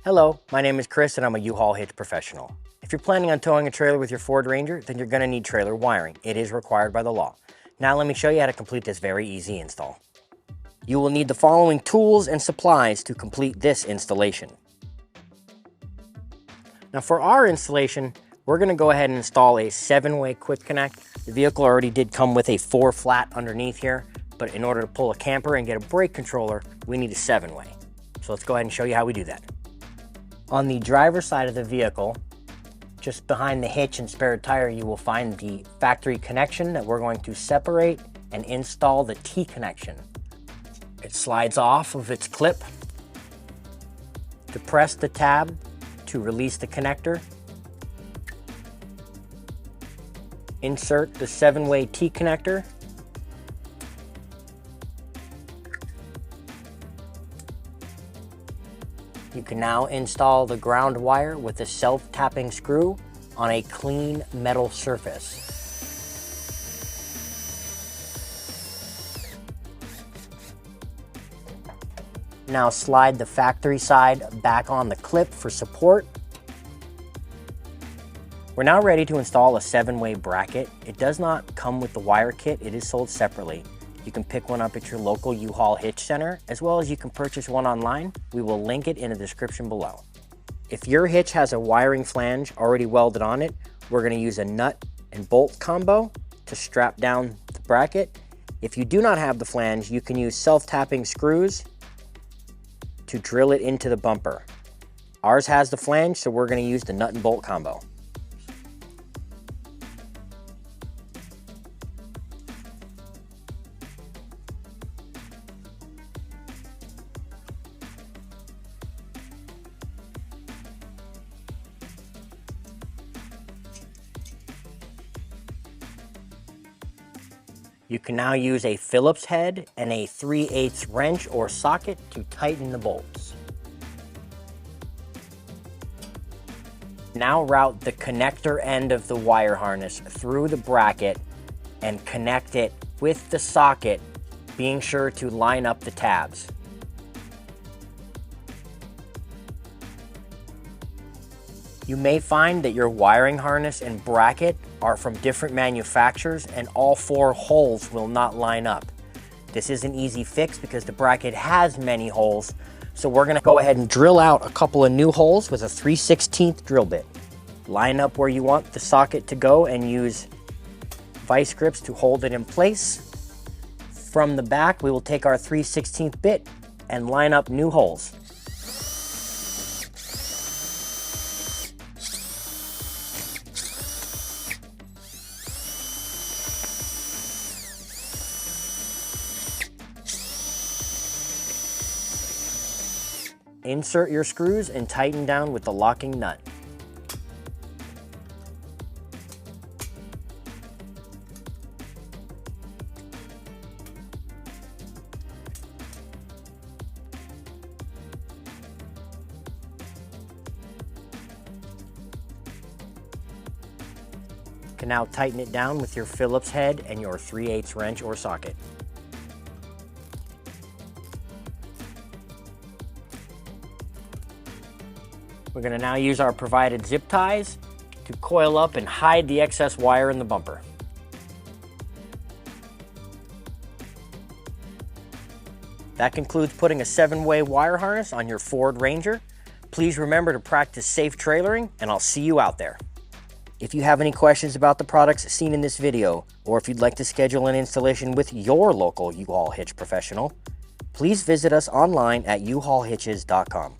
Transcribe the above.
Hello, my name is Chris and I'm a U-Haul hitch professional. If you're planning on towing a trailer with your Ford Ranger, then you're going to need trailer wiring. It is required by the law. Now let me show you how to complete this very easy install. You will need the following tools and supplies to complete this installation. Now for our installation, we're going to go ahead and install a 7-way quick connect. The vehicle already did come with a 4 flat underneath here, but in order to pull a camper and get a brake controller, we need a 7-way. So let's go ahead and show you how we do that. On the driver's side of the vehicle, just behind the hitch and spare tire, you will find the factory connection that we're going to separate and install the T connection. It slides off of its clip. Depress the tab to release the connector. Insert the 7-way T connector. You can now install the ground wire with a self-tapping screw on a clean metal surface. Now slide the factory side back on the clip for support. We're now ready to install a 7-way bracket. It does not come with the wire kit, it is sold separately. You can pick one up at your local U-Haul hitch center, as well as you can purchase one online. We will link it in the description below. If your hitch has a wiring flange already welded on it, we're going to use a nut and bolt combo to strap down the bracket. If you do not have the flange, you can use self-tapping screws to drill it into the bumper. Ours has the flange, so we're going to use the nut and bolt combo. You can now use a Phillips head and a 3/8 wrench or socket to tighten the bolts. Now route the connector end of the wire harness through the bracket and connect it with the socket, being sure to line up the tabs. You may find that your wiring harness and bracket are from different manufacturers and all 4 holes will not line up. This is an easy fix because the bracket has many holes, so we're going to go ahead and drill out a couple of new holes with a 3/16 drill bit. Line up where you want the socket to go and use vice grips to hold it in place. From the back, we will take our 3/16 bit and line up new holes. Insert your screws and tighten down with the locking nut. You can now tighten it down with your Phillips head and your 3/8 wrench or socket. We're going to now use our provided zip ties to coil up and hide the excess wire in the bumper. That concludes putting a 7-way wire harness on your Ford Ranger. Please remember to practice safe trailering, and I'll see you out there. If you have any questions about the products seen in this video, or if you'd like to schedule an installation with your local U-Haul hitch professional, please visit us online at uhaulhitches.com.